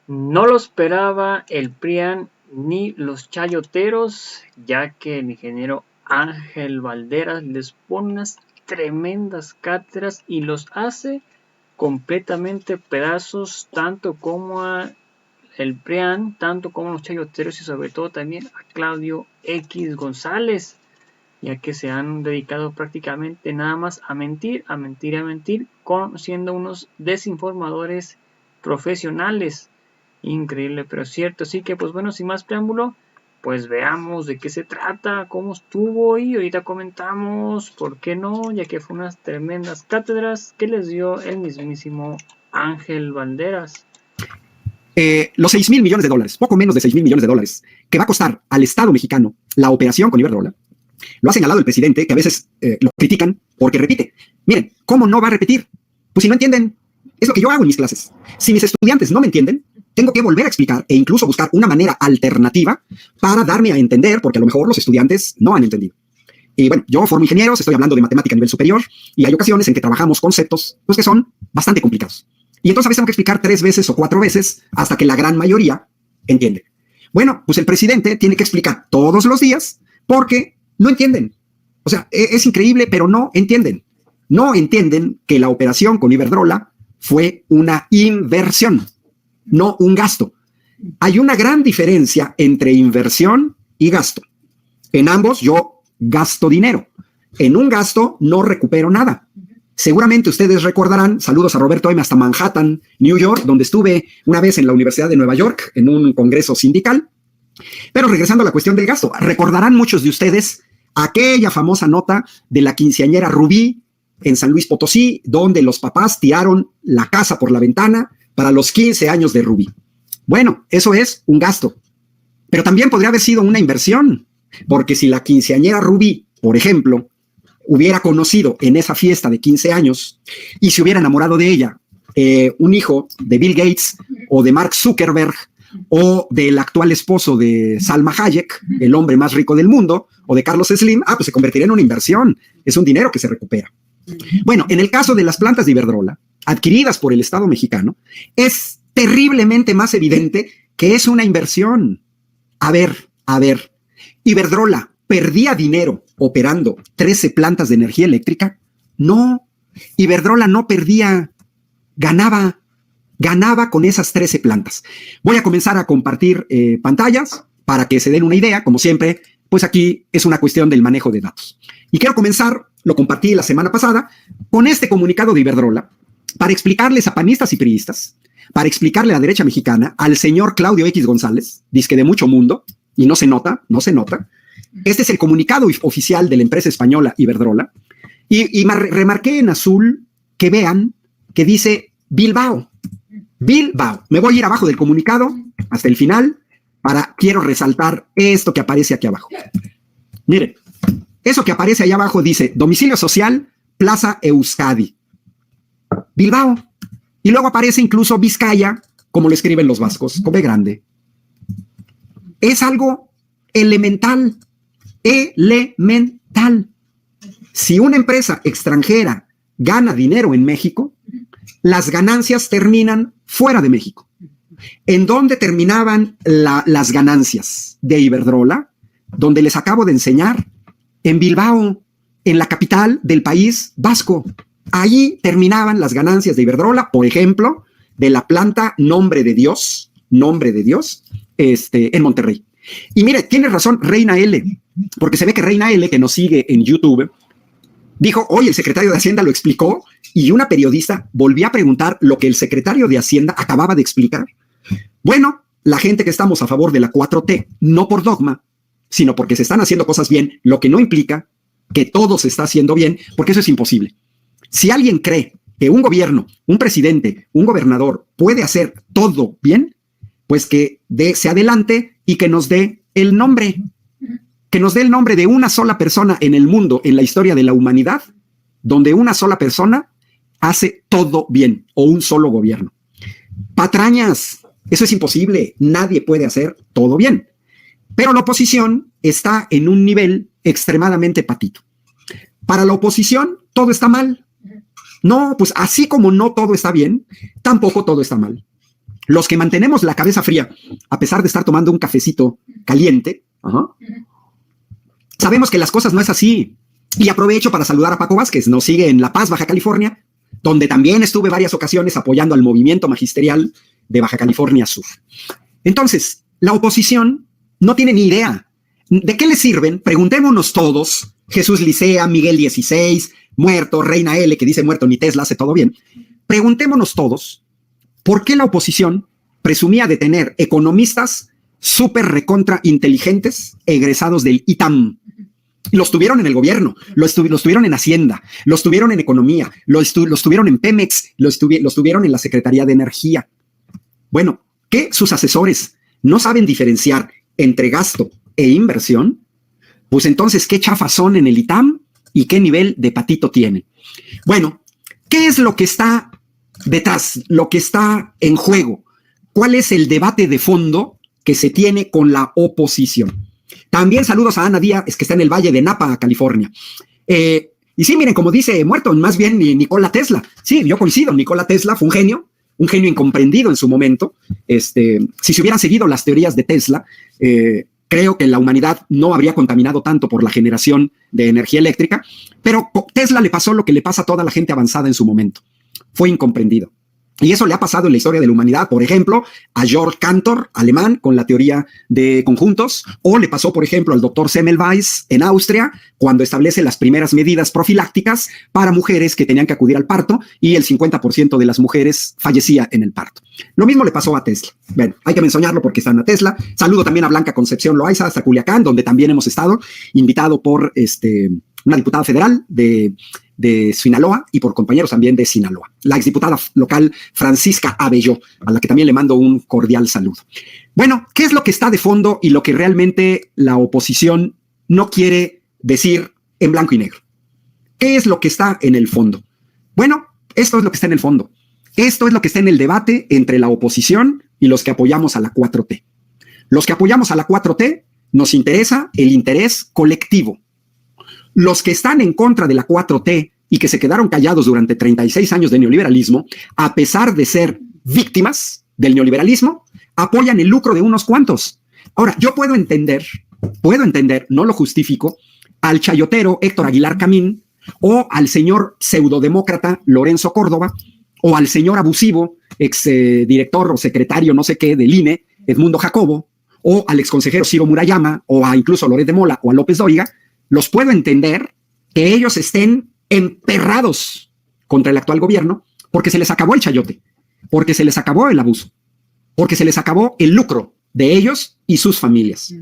No lo esperaba el PRIAN ni los chayoteros, ya que el ingeniero Ángel Valderas les pone unas tremendas cátedras y los hace completamente pedazos, tanto como a el PRIAN, tanto como a los chayoteros y sobre todo también a Claudio X González, ya que se han dedicado prácticamente nada más a mentir, a mentir, a mentir, siendo unos desinformadores profesionales. Increíble, pero cierto. Así que, pues bueno, sin más preámbulo, pues veamos de qué se trata, cómo estuvo y ahorita comentamos, por qué no, ya que fue unas tremendas cátedras que les dio el mismísimo Ángel Valderas. Los 6,000 millones de dólares, poco menos de 6,000 millones de dólares, que va a costar al Estado mexicano la operación con Iberdrola, lo ha señalado el presidente, que a veces lo critican porque repite. Miren, ¿cómo no va a repetir? Pues si no entienden, es lo que yo hago en mis clases. Si mis estudiantes no me entienden, tengo que volver a explicar e incluso buscar una manera alternativa para darme a entender, porque a lo mejor los estudiantes no han entendido. Y bueno, yo formo ingenieros, estoy hablando de matemática a nivel superior, y hay ocasiones en que trabajamos conceptos pues, que son bastante complicados. Y entonces a veces tengo que explicar 3 veces o 4 veces hasta que la gran mayoría entiende. Bueno, pues el presidente tiene que explicar todos los días porque no entienden. O sea, es increíble, pero no entienden. No entienden que la operación con Iberdrola fue una inversión, no un gasto. Hay una gran diferencia entre inversión y gasto. En ambos yo gasto dinero. En un gasto no recupero nada. Seguramente ustedes recordarán, saludos a Roberto M. hasta Manhattan, New York, donde estuve una vez en la Universidad de Nueva York en un congreso sindical. Pero regresando a la cuestión del gasto, recordarán muchos de ustedes aquella famosa nota de la quinceañera Rubí en San Luis Potosí, donde los papás tiraron la casa por la ventana para los 15 años de Rubí. Bueno, eso es un gasto, pero también podría haber sido una inversión, porque si la quinceañera Rubí, por ejemplo, hubiera conocido en esa fiesta de 15 años y se hubiera enamorado de ella un hijo de Bill Gates o de Mark Zuckerberg o del actual esposo de Salma Hayek, el hombre más rico del mundo, o de Carlos Slim, pues se convertiría en una inversión. Es un dinero que se recupera. Bueno, en el caso de las plantas de Iberdrola, adquiridas por el Estado mexicano, es terriblemente más evidente que es una inversión. A ver, ¿Iberdrola perdía dinero operando 13 plantas de energía eléctrica? No, Iberdrola no perdía, ganaba con esas 13 plantas. Voy a comenzar a compartir pantallas para que se den una idea, como siempre, pues aquí es una cuestión del manejo de datos. Y quiero comenzar, lo compartí la semana pasada, con este comunicado de Iberdrola para explicarles a panistas y priistas, para explicarle a la derecha mexicana, al señor Claudio X González, disque de mucho mundo, y no se nota. Este es el comunicado oficial de la empresa española Iberdrola, y remarqué en azul que vean que dice Bilbao. Me voy a ir abajo del comunicado hasta el final quiero resaltar esto que aparece aquí abajo. Miren, eso que aparece ahí abajo dice domicilio social, Plaza Euskadi, Bilbao. Y luego aparece incluso Vizcaya, como lo escriben los vascos, con B grande. Es algo elemental. Si una empresa extranjera gana dinero en México, las ganancias terminan fuera de México. ¿En dónde terminaban las ganancias de Iberdrola? Donde les acabo de enseñar, en Bilbao, en la capital del país vasco. Allí terminaban las ganancias de Iberdrola, por ejemplo, de la planta Nombre de Dios, en Monterrey. Y mire, tiene razón Reina L, porque se ve que Reina L, que nos sigue en YouTube, dijo, oye, el secretario de Hacienda lo explicó, y una periodista volvió a preguntar lo que el secretario de Hacienda acababa de explicar. Bueno, la gente que estamos a favor de la 4T, no por dogma, sino porque se están haciendo cosas bien, lo que no implica que todo se está haciendo bien, porque eso es imposible. Si alguien cree que un gobierno, un presidente, un gobernador puede hacer todo bien, pues que se adelante y que nos dé el nombre. Que nos dé el nombre de una sola persona en el mundo, en la historia de la humanidad, donde una sola persona hace todo bien, o un solo gobierno. Patrañas, eso es imposible, nadie puede hacer todo bien. Pero la oposición está en un nivel extremadamente patito. Para la oposición, todo está mal. No, pues así como no todo está bien, tampoco todo está mal. los que mantenemos la cabeza fría, a pesar de estar tomando un cafecito caliente, sabemos que las cosas no es así. Y aprovecho para saludar a Paco Vázquez, nos sigue en La Paz, Baja California, donde también estuve varias ocasiones apoyando al movimiento magisterial de Baja California Sur. Entonces, la oposición no tiene ni idea. ¿De qué le sirven? Preguntémonos todos, Jesús Licea, Miguel 16, muerto, Reina L, que dice muerto, ni Tesla, hace todo bien. Preguntémonos todos, ¿por qué la oposición presumía de tener economistas súper recontra inteligentes egresados del ITAM? Los tuvieron en el gobierno, los tuvieron en Hacienda, los tuvieron en Economía, los tuvieron en Pemex, los tuvieron en la Secretaría de Energía. Bueno, ¿qué? Sus asesores no saben diferenciar entre gasto e inversión. Pues entonces, ¿qué chafas son en el ITAM y qué nivel de patito tienen? Bueno, ¿qué es lo que está detrás, lo que está en juego? ¿Cuál es el debate de fondo que se tiene con la oposición? También saludos a Ana Díaz, que está en el Valle de Napa, California. Y sí, miren, como dice muerto, más bien Nikola Tesla. Sí, yo coincido, Nikola Tesla fue un genio incomprendido en su momento. Si se hubieran seguido las teorías de Tesla, creo que la humanidad no habría contaminado tanto por la generación de energía eléctrica, pero a Tesla le pasó lo que le pasa a toda la gente avanzada en su momento. Fue incomprendido. Y eso le ha pasado en la historia de la humanidad, por ejemplo, a Georg Cantor, alemán, con la teoría de conjuntos, o le pasó, por ejemplo, al doctor Semmelweis en Austria, cuando establece las primeras medidas profilácticas para mujeres que tenían que acudir al parto, y el 50% de las mujeres fallecía en el parto. Lo mismo le pasó a Tesla. Bueno, hay que mencionarlo porque están a Tesla. Saludo también a Blanca Concepción Loaiza, hasta Culiacán, donde también hemos estado, invitado por una diputada federal de Sinaloa y por compañeros también de Sinaloa, la exdiputada local Francisca Abelló, a la que también le mando un cordial saludo. Bueno, ¿qué es lo que está de fondo y lo que realmente la oposición no quiere decir en blanco y negro? ¿Qué es lo que está en el fondo? Bueno, esto es lo que está en el fondo. Esto es lo que está en el debate entre la oposición y los que apoyamos a la 4T. Los que apoyamos a la 4T nos interesa el interés colectivo. Los que están en contra de la 4T y que se quedaron callados durante 36 años de neoliberalismo, a pesar de ser víctimas del neoliberalismo, apoyan el lucro de unos cuantos. Ahora, yo puedo entender, no lo justifico, al chayotero Héctor Aguilar Camín, o al señor pseudodemócrata Lorenzo Córdoba, o al señor abusivo, director o secretario no sé qué del INE, Edmundo Jacobo, o al exconsejero Ciro Murayama, o a incluso a Loret de Mola o a López Dóriga. Los puedo entender que ellos estén emperrados contra el actual gobierno porque se les acabó el chayote, porque se les acabó el abuso, porque se les acabó el lucro de ellos y sus familias.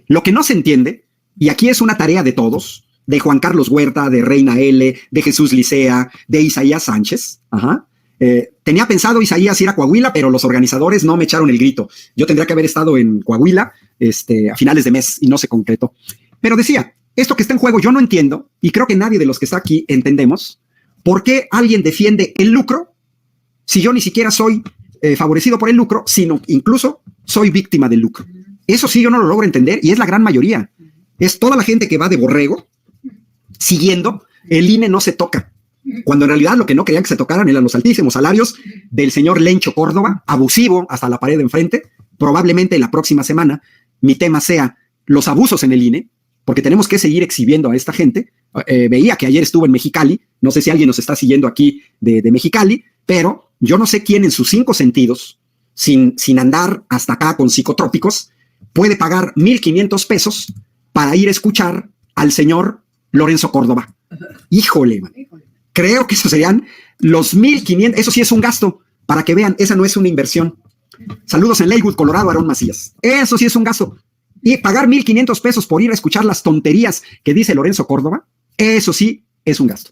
Lo que no se entiende, y aquí es una tarea de todos, de Juan Carlos Huerta, de Reina L, de Jesús Licea, de Isaías Sánchez. Tenía pensado Isaías ir a Coahuila, pero los organizadores no me echaron el grito. Yo tendría que haber estado en Coahuila a finales de mes y no se concretó. Pero decía, esto que está en juego yo no entiendo, y creo que nadie de los que está aquí entendemos, por qué alguien defiende el lucro si yo ni siquiera soy favorecido por el lucro, sino incluso soy víctima del lucro. Eso sí yo no lo logro entender, y es la gran mayoría. Es toda la gente que va de borrego siguiendo, el INE no se toca. Cuando en realidad lo que no querían que se tocaran eran los altísimos salarios del señor Lencho Córdoba, abusivo hasta la pared de enfrente. Probablemente la próxima semana mi tema sea los abusos en el INE, porque tenemos que seguir exhibiendo a esta gente. Veía que ayer estuvo en Mexicali, no sé si alguien nos está siguiendo aquí de Mexicali, pero yo no sé quién en sus 5 sentidos, sin andar hasta acá con psicotrópicos, puede pagar 1,500 pesos para ir a escuchar al señor Lorenzo Córdoba. Híjole, man. Creo que esos serían los 1,500, eso sí es un gasto, para que vean, esa no es una inversión. Saludos en Leywood, Colorado, Aarón Macías. Eso sí es un gasto. Y pagar 1,500 pesos por ir a escuchar las tonterías que dice Lorenzo Córdoba, eso sí es un gasto.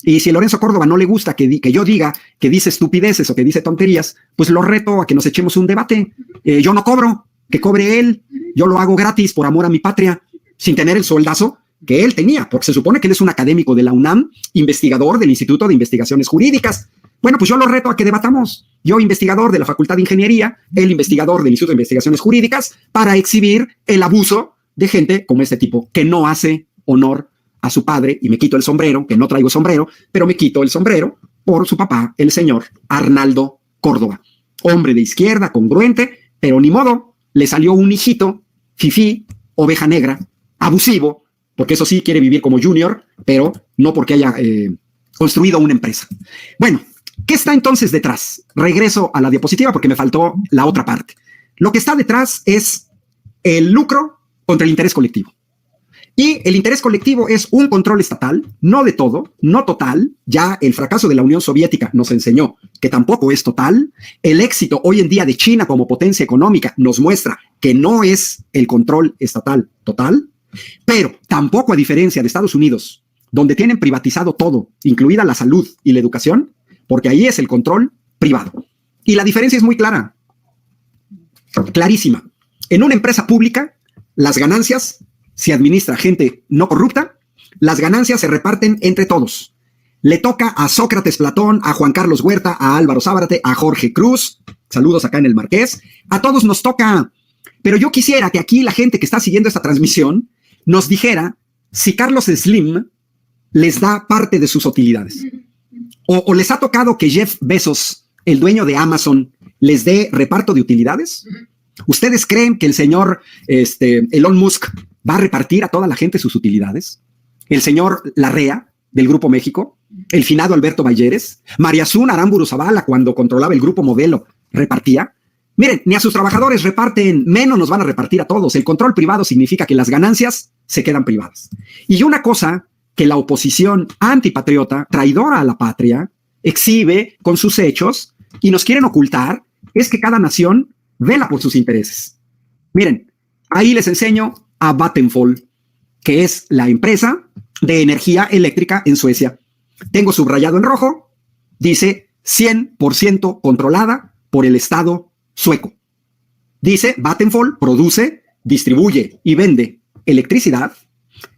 Y si a Lorenzo Córdoba no le gusta que yo diga que dice estupideces o que dice tonterías, pues lo reto a que nos echemos un debate. Yo no cobro, que cobre él. Yo lo hago gratis por amor a mi patria, sin tener el sueldazo que él tenía, porque se supone que él es un académico de la UNAM, investigador del Instituto de Investigaciones Jurídicas. Bueno, pues yo lo reto a que debatamos. Yo, investigador de la Facultad de Ingeniería, él, investigador del Instituto de Investigaciones Jurídicas, para exhibir el abuso de gente como este tipo, que no hace honor a su padre, y me quito el sombrero, que no traigo sombrero, pero me quito el sombrero por su papá, el señor Arnaldo Córdoba. hombre de izquierda, congruente, pero ni modo, le salió un hijito, fifí, oveja negra, abusivo, porque eso sí quiere vivir como junior, pero no porque haya construido una empresa. Bueno, ¿qué está entonces detrás? Regreso a la diapositiva porque me faltó la otra parte. Lo que está detrás es el lucro contra el interés colectivo. Y el interés colectivo es un control estatal, no de todo, no total. Ya el fracaso de la Unión Soviética nos enseñó que tampoco es total. El éxito hoy en día de China como potencia económica nos muestra que no es el control estatal total. Pero tampoco, a diferencia de Estados Unidos, donde tienen privatizado todo, incluida la salud y la educación, porque ahí es el control privado. Y la diferencia es muy clara, clarísima. En una empresa pública, las ganancias se administra gente no corrupta, las ganancias se reparten entre todos. Le toca a Sócrates Platón, a Juan Carlos Huerta, a Álvaro Zárate, a Jorge Cruz, saludos acá en el Marqués, a todos nos toca. Pero yo quisiera que aquí la gente que está siguiendo esta transmisión nos dijera si Carlos Slim les da parte de sus utilidades. O les ha tocado que Jeff Bezos, el dueño de Amazon, les dé reparto de utilidades. ¿Ustedes creen que el señor Elon Musk va a repartir a toda la gente sus utilidades? El señor Larrea, del Grupo México, el finado Alberto Balleres, Mariazún Aramburu Zavala, cuando controlaba el Grupo Modelo, repartía. Miren, ni a sus trabajadores reparten, menos nos van a repartir a todos. El control privado significa que las ganancias se quedan privadas. Y una cosa que la oposición antipatriota, traidora a la patria, exhibe con sus hechos y nos quieren ocultar, es que cada nación vela por sus intereses. Miren, ahí les enseño a Vattenfall, que es la empresa de energía eléctrica en Suecia. Tengo subrayado en rojo, dice 100% controlada por el Estado sueco. Dice Vattenfall produce, distribuye y vende electricidad,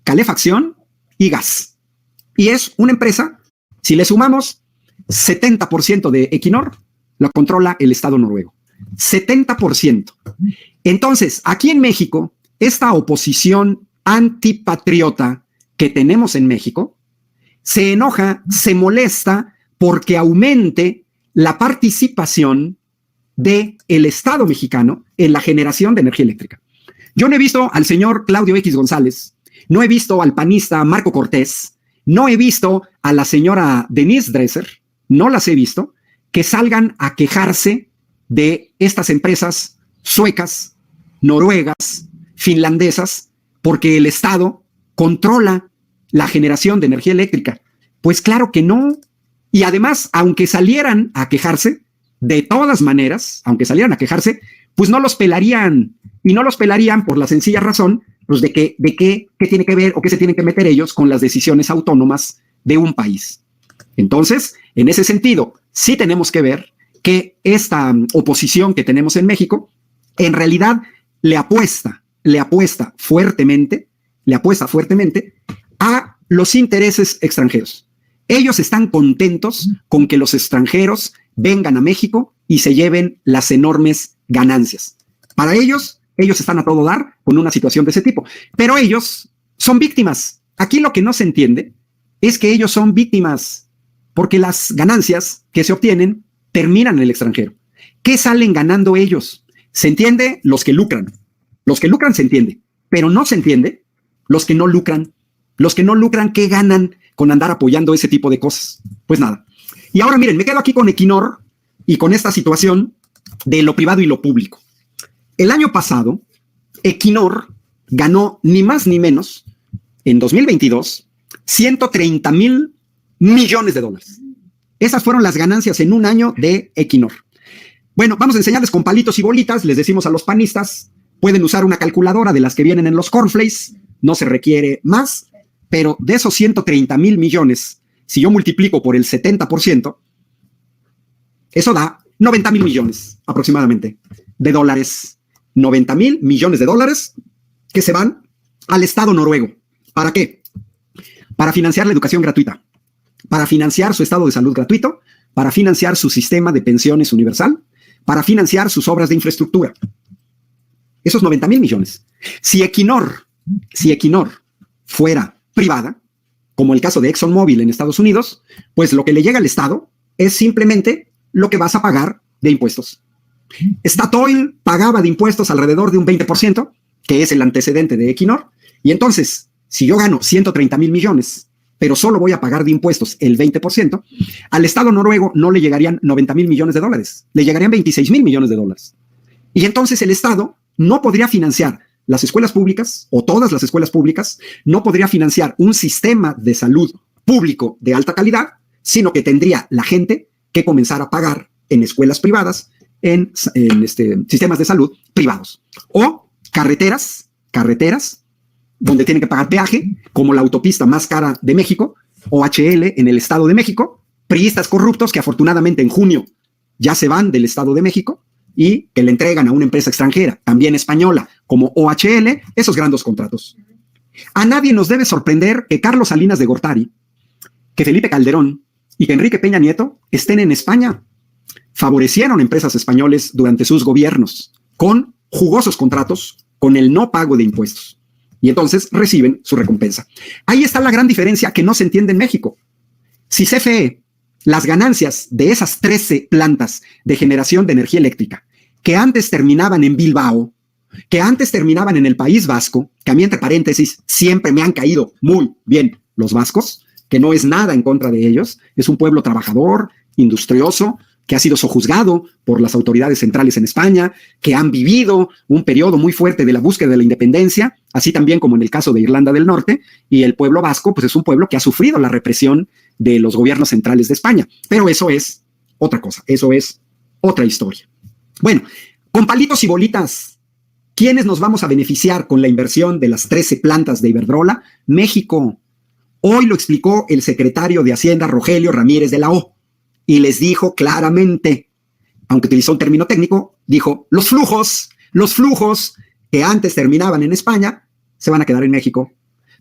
calefacción y gas. Y es una empresa, si le sumamos 70% de Equinor, la controla el Estado noruego. 70%. Entonces, aquí en México, esta oposición antipatriota que tenemos en México se enoja, se molesta porque aumente la participación del Estado mexicano en la generación de energía eléctrica. Yo no he visto al señor Claudio X González, no he visto al panista Marco Cortés, no he visto a la señora Denise Dresser, no las he visto, que salgan a quejarse de estas empresas suecas, noruegas, finlandesas, porque el Estado controla la generación de energía eléctrica. Pues claro que no. Y además, aunque salieran a quejarse, de todas maneras, aunque salieran a quejarse, pues no los pelarían. Y no los pelarían por la sencilla razón pues de qué tiene que ver o qué se tienen que meter ellos con las decisiones autónomas de un país. Entonces, en ese sentido, sí tenemos que ver que esta oposición que tenemos en México, en realidad le apuesta fuertemente a los intereses extranjeros. Ellos están contentos con que los extranjeros vengan a México y se lleven las enormes ganancias. Para ellos están a todo dar con una situación de ese tipo. Pero ellos son víctimas. Aquí lo que no se entiende es que ellos son víctimas porque las ganancias que se obtienen terminan en el extranjero. ¿Qué salen ganando ellos? Se entiende los que lucran. Los que lucran se entiende, pero no se entiende los que no lucran. Los que no lucran, ¿qué ganan con andar apoyando ese tipo de cosas? Pues nada. Y ahora miren, me quedo aquí con Equinor y con esta situación de lo privado y lo público. El año pasado, Equinor ganó ni más ni menos, en 2022, 130,000 millones de dólares. Esas fueron las ganancias en un año de Equinor. Bueno, vamos a enseñarles con palitos y bolitas. Les decimos a los panistas, pueden usar una calculadora de las que vienen en los cornflakes, no se requiere más, pero de esos 130,000 millones, si yo multiplico por el 70%, eso da 90,000 millones aproximadamente de dólares. 90,000 millones de dólares que se van al Estado noruego. ¿Para qué? Para financiar la educación gratuita, para financiar su estado de salud gratuito, para financiar su sistema de pensiones universal, para financiar sus obras de infraestructura. Esos 90,000 millones. Si Equinor fuera privada, como el caso de ExxonMobil en Estados Unidos, pues lo que le llega al Estado es simplemente lo que vas a pagar de impuestos. Statoil pagaba de impuestos alrededor de un 20%, que es el antecedente de Equinor, y entonces, si yo gano 130 mil millones, pero solo voy a pagar de impuestos el 20%, al Estado noruego no le llegarían 90 mil millones de dólares, le llegarían 26 mil millones de dólares. Y entonces el Estado no podría financiar las escuelas públicas o todas las escuelas públicas, no podría financiar un sistema de salud público de alta calidad, sino que tendría la gente que comenzar a pagar en escuelas privadas, en sistemas de salud privados. O carreteras donde tienen que pagar peaje, como la autopista más cara de México, OHL en el Estado de México, priistas corruptos que afortunadamente en junio ya se van del Estado de México y que le entregan a una empresa extranjera, también española, como OHL, esos grandes contratos. A nadie nos debe sorprender que Carlos Salinas de Gortari, que Felipe Calderón y que Enrique Peña Nieto estén en España. Favorecieron empresas españoles durante sus gobiernos con jugosos contratos, con el no pago de impuestos. Y entonces reciben su recompensa. Ahí está la gran diferencia que no se entiende en México. Si CFE, las ganancias de esas 13 plantas de generación de energía eléctrica, que antes terminaban en Bilbao, que antes terminaban en el País Vasco, que a mí, entre paréntesis, siempre me han caído muy bien los vascos, que no es nada en contra de ellos, es un pueblo trabajador, industrioso, que ha sido sojuzgado por las autoridades centrales en España, que han vivido un periodo muy fuerte de la búsqueda de la independencia, así también como en el caso de Irlanda del Norte, y el pueblo vasco pues es un pueblo que ha sufrido la represión de los gobiernos centrales de España. Pero eso es otra cosa, eso es otra historia. Bueno, con palitos y bolitas, ¿quiénes nos vamos a beneficiar con la inversión de las 13 plantas de Iberdrola? México. Hoy lo explicó el secretario de Hacienda, Rogelio Ramírez de la O, y les dijo claramente, aunque utilizó un término técnico, dijo, los flujos que antes terminaban en España, se van a quedar en México.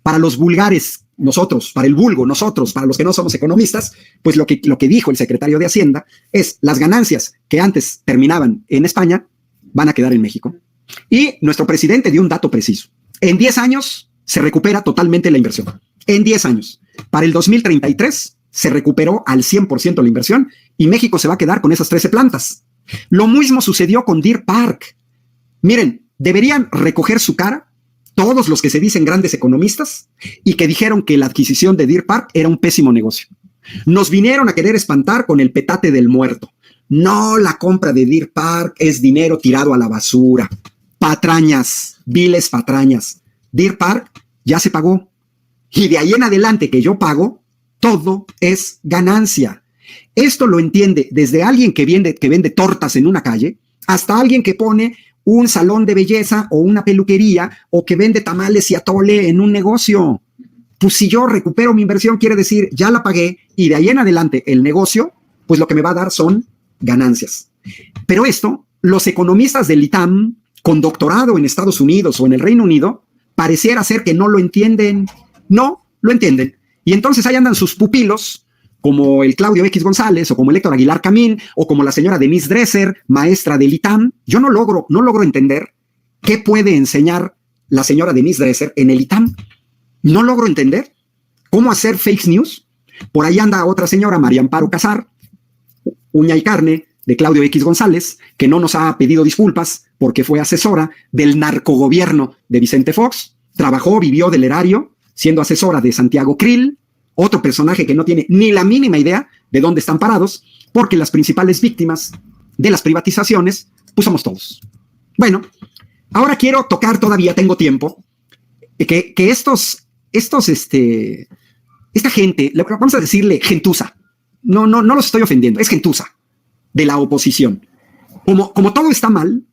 Para los vulgares, nosotros, para el vulgo, nosotros, para los que no somos economistas, pues lo que dijo el secretario de Hacienda es, las ganancias que antes terminaban en España, van a quedar en México. Y nuestro presidente dio un dato preciso. En 10 años se recupera totalmente la inversión. En 10 años. Para el 2033 se recuperó al 100% la inversión y México se va a quedar con esas 13 plantas. Lo mismo sucedió con Deer Park. Miren, deberían recoger su cara todos los que se dicen grandes economistas y que dijeron que la adquisición de Deer Park era un pésimo negocio. Nos vinieron a querer espantar con el petate del muerto. No, la compra de Deer Park es dinero tirado a la basura. Patrañas, viles patrañas. Deer Park ya se pagó. Y de ahí en adelante que yo pago, todo es ganancia. Esto lo entiende desde alguien que vende tortas en una calle hasta alguien que pone un salón de belleza o una peluquería o que vende tamales y atole en un negocio. Pues si yo recupero mi inversión, quiere decir, ya la pagué y de ahí en adelante el negocio, pues lo que me va a dar son ganancias. Pero esto, los economistas del ITAM con doctorado en Estados Unidos o en el Reino Unido, pareciera ser que no lo entienden. No lo entienden. Y entonces ahí andan sus pupilos, como el Claudio X González, o como el Héctor Aguilar Camín, o como la señora Denise Dresser, maestra del ITAM. Yo no logro entender qué puede enseñar la señora Denise Dresser en el ITAM. No logro entender cómo hacer fake news. Por ahí anda otra señora, María Amparo Casar, uña y carne de Claudio X González, que no nos ha pedido disculpas porque fue asesora del narcogobierno de Vicente Fox, trabajó, vivió del erario, siendo asesora de Santiago Krill, otro personaje que no tiene ni la mínima idea de dónde están parados, porque las principales víctimas de las privatizaciones, pues somos todos. Bueno, ahora quiero tocar, todavía tengo tiempo, que esta gente, vamos a decirle gentuza, no los estoy ofendiendo, es gentuza de la oposición. Como todo está mal,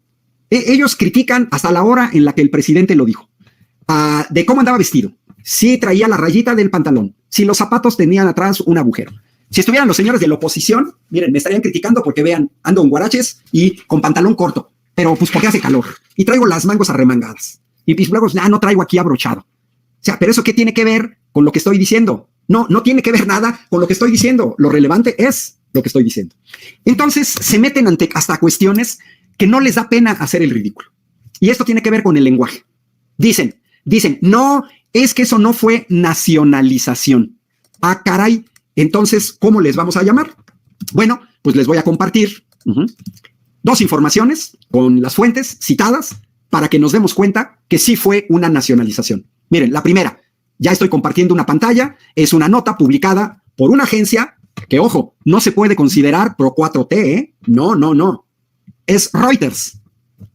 ellos critican hasta la hora en la que el presidente lo dijo, de cómo andaba vestido. Si traía la rayita del pantalón, si los zapatos tenían atrás un agujero. Si estuvieran los señores de la oposición, miren, me estarían criticando porque vean, ando en guaraches y con pantalón corto, pero pues porque hace calor y traigo las mangos arremangadas y pues luego no traigo aquí abrochado. O sea, pero eso ¿qué tiene que ver con lo que estoy diciendo? No tiene que ver nada con lo que estoy diciendo. Lo relevante es lo que estoy diciendo. Entonces se meten hasta cuestiones que no les da pena hacer el ridículo. Y esto tiene que ver con el lenguaje. Dicen, no, es que eso no fue nacionalización. Ah, caray, entonces, ¿cómo les vamos a llamar? Bueno, pues les voy a compartir dos informaciones con las fuentes citadas para que nos demos cuenta que sí fue una nacionalización. Miren, la primera, ya estoy compartiendo una pantalla, es una nota publicada por una agencia que, ojo, no se puede considerar pro 4T, ¿eh? No, no, no. Es Reuters,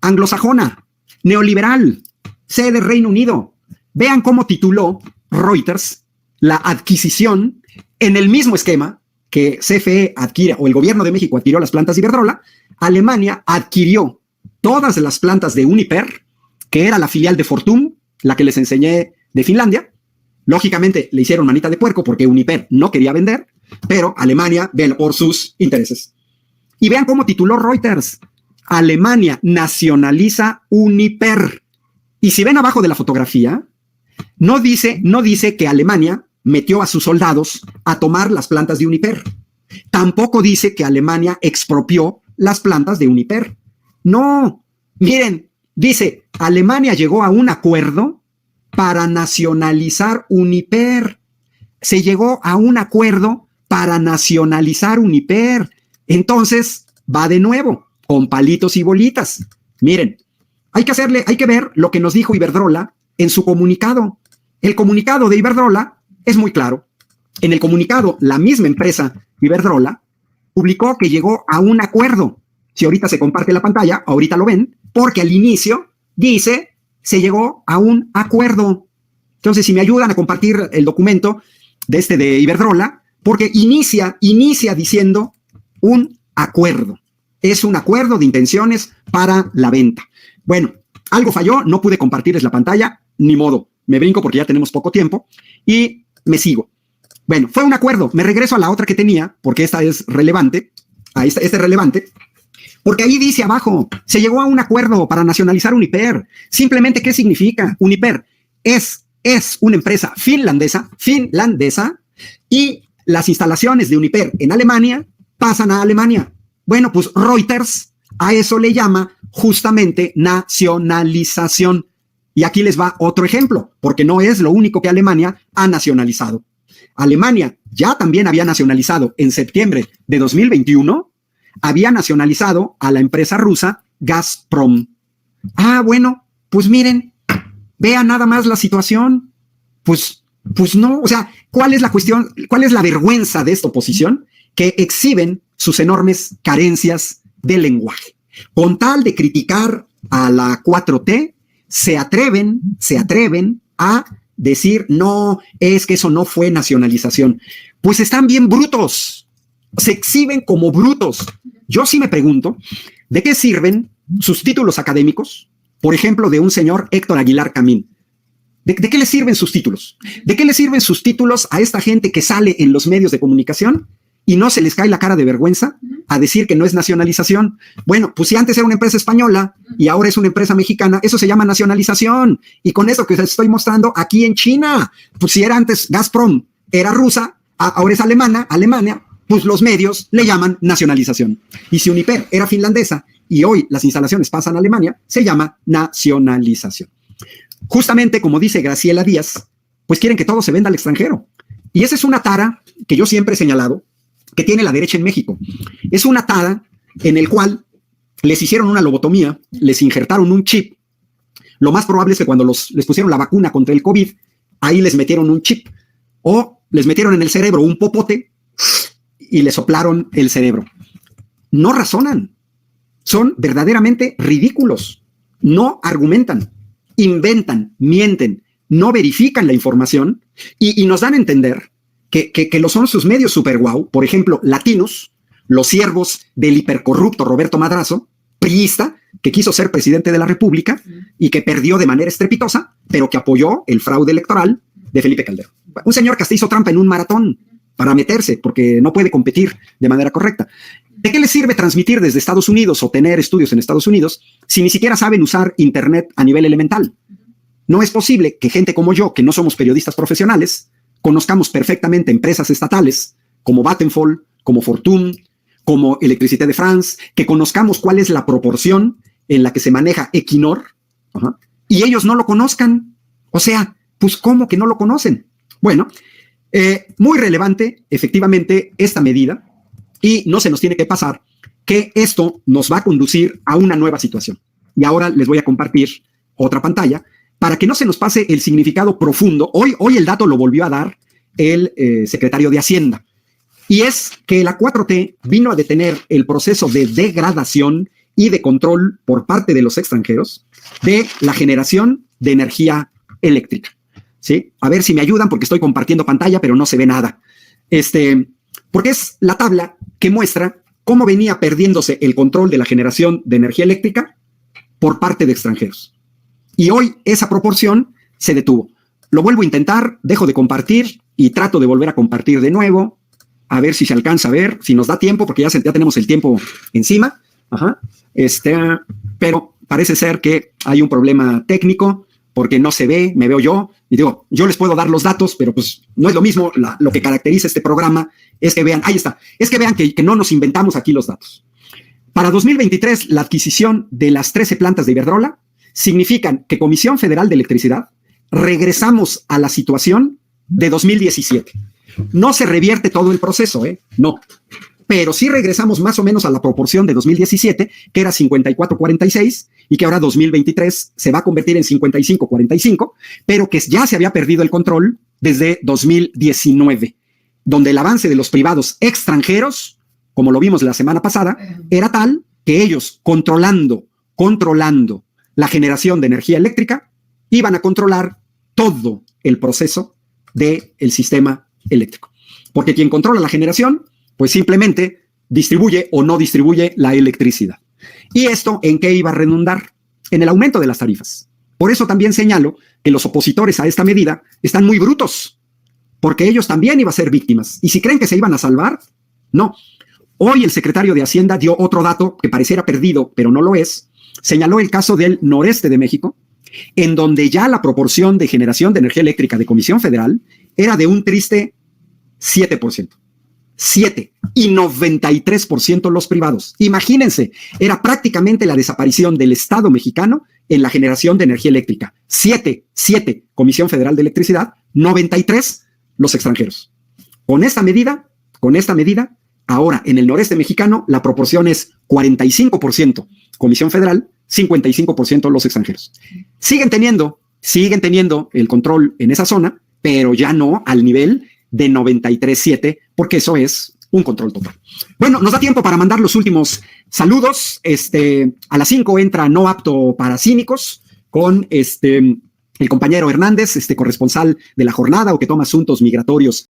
anglosajona, neoliberal, sede Reino Unido. Vean cómo tituló Reuters la adquisición en el mismo esquema que CFE adquiere, o el gobierno de México adquirió las plantas de Iberdrola. Alemania adquirió todas las plantas de Uniper, que era la filial de Fortum, la que les enseñé de Finlandia. Lógicamente le hicieron manita de puerco porque Uniper no quería vender, pero Alemania ve por sus intereses. Y vean cómo tituló Reuters: Alemania nacionaliza Uniper. Y si ven abajo de la fotografía, no dice que Alemania metió a sus soldados a tomar las plantas de Uniper. Tampoco dice que Alemania expropió las plantas de Uniper. No, miren, dice, Alemania llegó a un acuerdo para nacionalizar Uniper. Se llegó a un acuerdo para nacionalizar Uniper. Entonces, va de nuevo, con palitos y bolitas. Miren, hay que ver lo que nos dijo Iberdrola en su comunicado. El comunicado de Iberdrola es muy claro. En el comunicado, la misma empresa Iberdrola publicó que llegó a un acuerdo. Si ahorita se comparte la pantalla, ahorita lo ven, porque al inicio dice, se llegó a un acuerdo. Entonces, si me ayudan a compartir el documento de Iberdrola, porque inicia diciendo un acuerdo. Es un acuerdo de intenciones para la venta. Bueno, algo falló, no pude compartirles la pantalla, ni modo. Me brinco porque ya tenemos poco tiempo y me sigo. Bueno, fue un acuerdo. Me regreso a la otra que tenía, porque esta es relevante. Esta es relevante. Porque ahí dice abajo, se llegó a un acuerdo para nacionalizar Uniper. Simplemente, ¿qué significa? Uniper es una empresa finlandesa, y las instalaciones de Uniper en Alemania pasan a Alemania. Bueno, pues Reuters a eso le llama justamente nacionalización. Y aquí les va otro ejemplo, porque no es lo único que Alemania ha nacionalizado. Alemania ya también había nacionalizado en septiembre de 2021, había nacionalizado a la empresa rusa Gazprom. Ah, bueno, pues miren, vean nada más la situación. Pues no, o sea, ¿cuál es la cuestión? ¿Cuál es la vergüenza de esta oposición? Que exhiben sus enormes carencias de lenguaje. Con tal de criticar a la 4T, se atreven a decir, no, es que eso no fue nacionalización. Pues están bien brutos, se exhiben como brutos. Yo sí me pregunto, ¿de qué sirven sus títulos académicos? Por ejemplo, de un señor Héctor Aguilar Camín. ¿De qué le sirven sus títulos? ¿De qué le sirven sus títulos a esta gente que sale en los medios de comunicación y no se les cae la cara de vergüenza a decir que no es nacionalización? Bueno, pues si antes era una empresa española y ahora es una empresa mexicana, eso se llama nacionalización. Y con esto que les estoy mostrando aquí en China, pues si era antes Gazprom, era rusa, ahora es Alemania, pues los medios le llaman nacionalización. Y si Uniper era finlandesa y hoy las instalaciones pasan a Alemania, se llama nacionalización. Justamente como dice Graciela Díaz, pues quieren que todo se venda al extranjero. Y esa es una tara que yo siempre he señalado que tiene la derecha en México. Es una tara en el cual les hicieron una lobotomía, les injertaron un chip. Lo más probable es que cuando les pusieron la vacuna contra el COVID, ahí les metieron un chip o les metieron en el cerebro un popote y les soplaron el cerebro. No razonan, son verdaderamente ridículos, no argumentan, inventan, mienten, no verifican la información y nos dan a entender que lo son sus medios super guau. Por ejemplo, Latinos, los siervos del hipercorrupto Roberto Madrazo, priista, que quiso ser presidente de la República y que perdió de manera estrepitosa, pero que apoyó el fraude electoral de Felipe Calderón. Un señor que hasta hizo trampa en un maratón para meterse, porque no puede competir de manera correcta. ¿De qué les sirve transmitir desde Estados Unidos o tener estudios en Estados Unidos si ni siquiera saben usar Internet a nivel elemental? No es posible que gente como yo, que no somos periodistas profesionales, conozcamos perfectamente empresas estatales como Vattenfall, como Fortum, como Electricité de France, que conozcamos cuál es la proporción en la que se maneja Equinor, y ellos no lo conozcan. O sea, pues ¿cómo que no lo conocen? Bueno, muy relevante efectivamente esta medida, y no se nos tiene que pasar que esto nos va a conducir a una nueva situación. Y ahora les voy a compartir otra pantalla para que no se nos pase el significado profundo. Hoy el dato lo volvió a dar el secretario de Hacienda. Y es que la 4T vino a detener el proceso de degradación y de control por parte de los extranjeros de la generación de energía eléctrica. ¿Sí? A ver si me ayudan porque estoy compartiendo pantalla, pero no se ve nada. Porque es la tabla que muestra cómo venía perdiéndose el control de la generación de energía eléctrica por parte de extranjeros. Y hoy esa proporción se detuvo. Lo vuelvo a intentar, dejo de compartir y trato de volver a compartir de nuevo, a ver si se alcanza a ver, si nos da tiempo, porque ya tenemos el tiempo encima. Ajá. Pero parece ser que hay un problema técnico, porque no se ve, me veo yo, y digo, yo les puedo dar los datos, pero pues no es lo mismo. Lo que caracteriza este programa es que vean, ahí está, es que vean que no nos inventamos aquí los datos. Para 2023, la adquisición de las 13 plantas de Iberdrola significan que Comisión Federal de Electricidad regresamos a la situación de 2017. No se revierte todo el proceso, no. Pero sí regresamos más o menos a la proporción de 2017, que era 54-46, y que ahora 2023 se va a convertir en 55-45, pero que ya se había perdido el control desde 2019, donde el avance de los privados extranjeros, como lo vimos la semana pasada, era tal que ellos controlando la generación de energía eléctrica, iban a controlar todo el proceso del sistema eléctrico. Porque quien controla la generación, pues simplemente distribuye o no distribuye la electricidad. ¿Y esto en qué iba a redundar? En el aumento de las tarifas. Por eso también señalo que los opositores a esta medida están muy brutos, porque ellos también iban a ser víctimas. Y si creen que se iban a salvar, no. Hoy el secretario de Hacienda dio otro dato que pareciera perdido, pero no lo es. Señaló el caso del noreste de México, en donde ya la proporción de generación de energía eléctrica de Comisión Federal era de un triste 7%. 7 y 93% los privados. Imagínense, era prácticamente la desaparición del Estado mexicano en la generación de energía eléctrica. 7 Comisión Federal de Electricidad, 93 los extranjeros. Con esta medida, ahora en el noreste mexicano la proporción es 45% Comisión Federal, 55% los extranjeros. Siguen teniendo el control en esa zona, pero ya no al nivel de 93.7, porque eso es un control total. Bueno, nos da tiempo para mandar los últimos saludos. A las 5 entra No Apto para Cínicos con el compañero Hernández, corresponsal de La Jornada o que toma asuntos migratorios